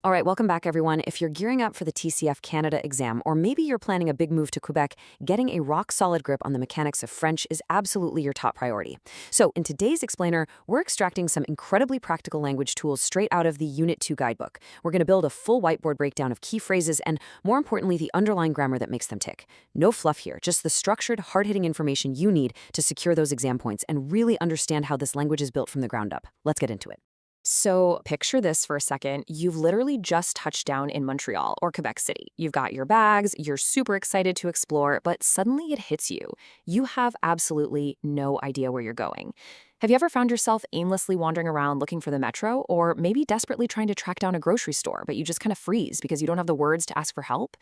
All right, welcome back, everyone. If you're gearing up for the TCF Canada exam, or maybe you're planning a big move to Quebec, getting a rock-solid grip on the mechanics of French is absolutely your top priority. So in today's explainer, we're extracting some incredibly practical language tools straight out of the Unit 2 guidebook. We're going to build a full whiteboard breakdown of key phrases and, more importantly, the underlying grammar that makes them tick. No fluff here, just the structured, hard-hitting information you need to secure those exam points and really understand how this language is built from the ground up. Let's get into it. So picture this for a second. You've literally just touched down in Montreal or Quebec City. You've got your bags, you're super excited to explore, but suddenly it hits you. You have absolutely no idea where you're going. Have you ever found yourself aimlessly wandering around looking for the metro, or maybe desperately trying to track down a grocery store, but you just kind of freeze because you don't have the words to ask for help?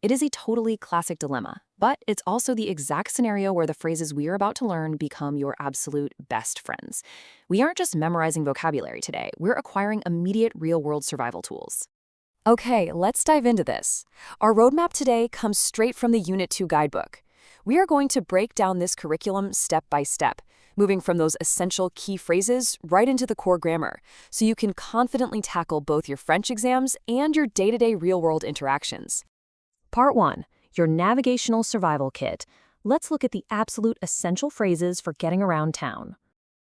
It is a totally classic dilemma, but it's also the exact scenario where the phrases we are about to learn become your absolute best friends. We aren't just memorizing vocabulary today, we're acquiring immediate real-world survival tools. Okay, let's dive into this. Our roadmap today comes straight from the Unit 2 guidebook. We are going to break down this curriculum step by step, moving from those essential key phrases right into the core grammar, so you can confidently tackle both your French exams and your day-to-day real-world interactions. Part 1. Your Navigational Survival Kit. Let's look at the absolute essential phrases for getting around town.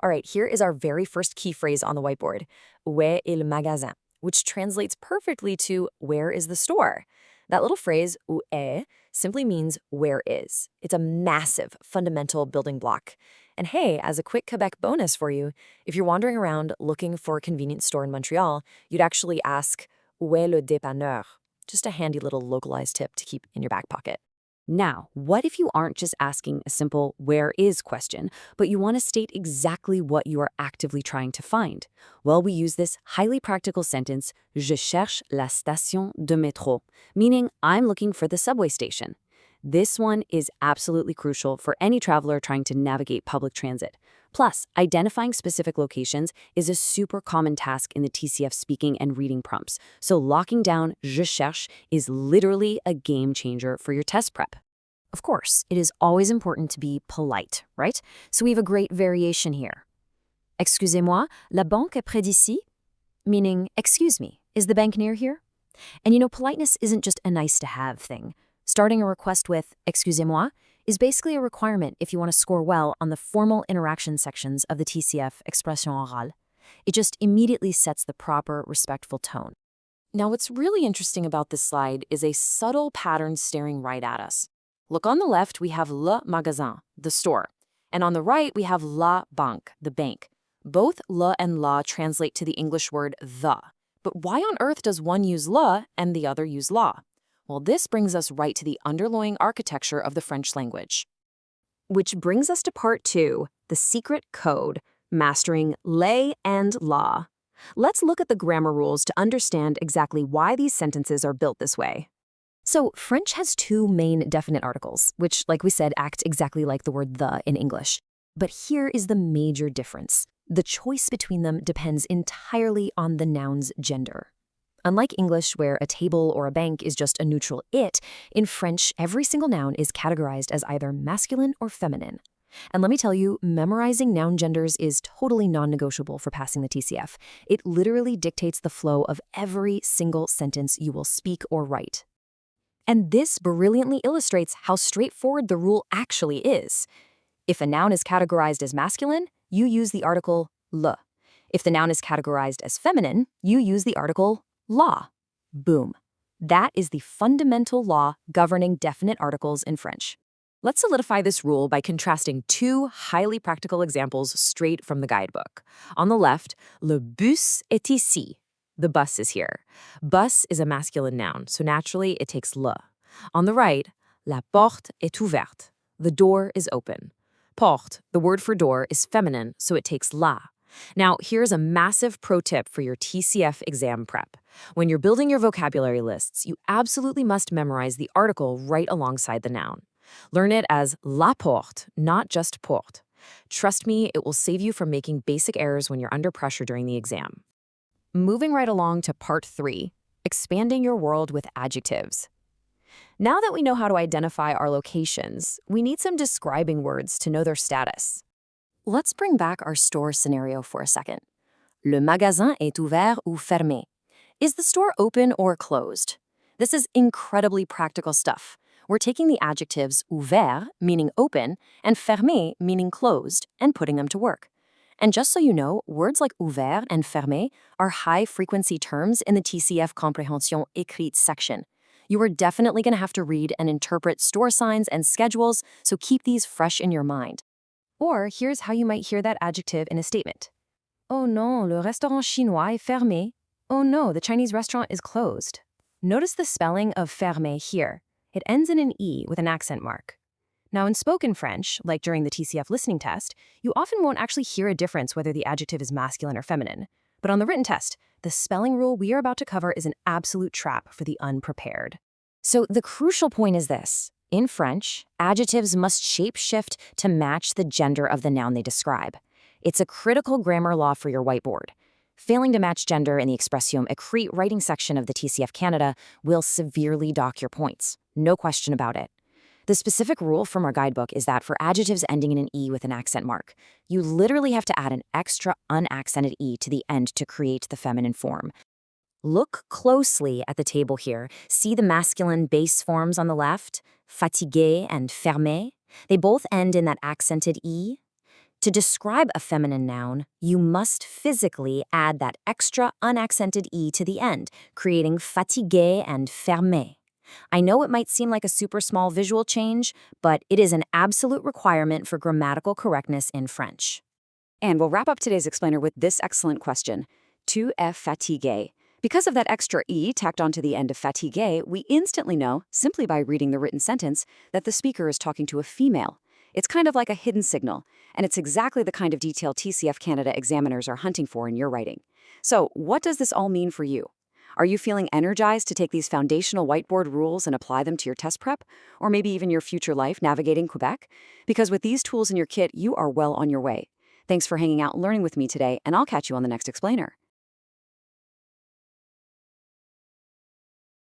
All right, here is our very first key phrase on the whiteboard, Où est le magasin, which translates perfectly to where is the store? That little phrase, où est, simply means where is. It's a massive, fundamental building block. And hey, as a quick Quebec bonus for you, if you're wandering around looking for a convenience store in Montreal, you'd actually ask, Où est le dépanneur? Just a handy little localized tip to keep in your back pocket. Now, what if you aren't just asking a simple where is question, but you want to state exactly what you are actively trying to find? Well, we use this highly practical sentence, Je cherche la station de métro, meaning I'm looking for the subway station. This one is absolutely crucial for any traveler trying to navigate public transit. Plus, identifying specific locations is a super common task in the TCF speaking and reading prompts, so locking down Je cherche is literally a game changer for your test prep. Of course, it is always important to be polite, right? So we have a great variation here. Excusez-moi, la banque est près d'ici? Meaning, excuse me, is the bank near here? And you know, politeness isn't just a nice-to-have thing. Starting a request with excusez-moi is basically a requirement if you want to score well on the formal interaction sections of the TCF expression orale. It just immediately sets the proper, respectful tone. Now, what's really interesting about this slide is a subtle pattern staring right at us. Look, on the left, we have le magasin, the store. And on the right, we have la banque, the bank. Both le and la translate to the English word the. But why on earth does one use le and the other use la? Well, this brings us right to the underlying architecture of the French language. Which brings us to part 2, the secret code, mastering les and la. Let's look at the grammar rules to understand exactly why these sentences are built this way. So, French has 2 main definite articles, which, like we said, act exactly like the word the in English. But here is the major difference. The choice between them depends entirely on the noun's gender. Unlike English, where a table or a bank is just a neutral it, in French, every single noun is categorized as either masculine or feminine. And let me tell you, memorizing noun genders is totally non-negotiable for passing the TCF. It literally dictates the flow of every single sentence you will speak or write. And this brilliantly illustrates how straightforward the rule actually is. If a noun is categorized as masculine, you use the article le. If the noun is categorized as feminine, you use the article la. Boom. That is the fundamental law governing definite articles in French. Let's solidify this rule by contrasting 2 highly practical examples straight from the guidebook. On the left, le bus est ici. The bus is here. Bus is a masculine noun, so naturally it takes le. On the right, la porte est ouverte. The door is open. Porte, the word for door, is feminine, so it takes la. Now, here's a massive pro tip for your TCF exam prep. When you're building your vocabulary lists, you absolutely must memorize the article right alongside the noun. Learn it as la porte, not just porte. Trust me, it will save you from making basic errors when you're under pressure during the exam. Moving right along to part 3, expanding your world with adjectives. Now that we know how to identify our locations, we need some describing words to know their status. Let's bring back our store scenario for a second. Le magasin est ouvert ou fermé. Is the store open or closed? This is incredibly practical stuff. We're taking the adjectives ouvert, meaning open, and fermé, meaning closed, and putting them to work. And just so you know, words like ouvert and fermé are high-frequency terms in the TCF Compréhension écrite section. You are definitely going to have to read and interpret store signs and schedules, so keep these fresh in your mind. Or here's how you might hear that adjective in a statement. Oh non, le restaurant chinois est fermé. Oh no, the Chinese restaurant is closed. Notice the spelling of fermé here. It ends in an E with an accent mark. Now, in spoken French, like during the TCF listening test, you often won't actually hear a difference whether the adjective is masculine or feminine. But on the written test, the spelling rule we are about to cover is an absolute trap for the unprepared. So the crucial point is this. In French, adjectives must shape-shift to match the gender of the noun they describe. It's a critical grammar law for your whiteboard. Failing to match gender in the expression écrit writing section of the TCF Canada will severely dock your points. No question about it. The specific rule from our guidebook is that for adjectives ending in an E with an accent mark, you literally have to add an extra unaccented E to the end to create the feminine form. Look closely at the table here. See the masculine base forms on the left, fatigué and fermé? They both end in that accented E. To describe a feminine noun, you must physically add that extra unaccented E to the end, creating fatigué and fermé. I know it might seem like a super small visual change, but it is an absolute requirement for grammatical correctness in French. And we'll wrap up today's explainer with this excellent question. Tu es fatigué. Because of that extra E tacked onto the end of fatigué, we instantly know, simply by reading the written sentence, that the speaker is talking to a female. It's kind of like a hidden signal, and it's exactly the kind of detail TCF Canada examiners are hunting for in your writing. So, what does this all mean for you? Are you feeling energized to take these foundational whiteboard rules and apply them to your test prep? Or maybe even your future life navigating Quebec? Because with these tools in your kit, you are well on your way. Thanks for hanging out and learning with me today, and I'll catch you on the next explainer.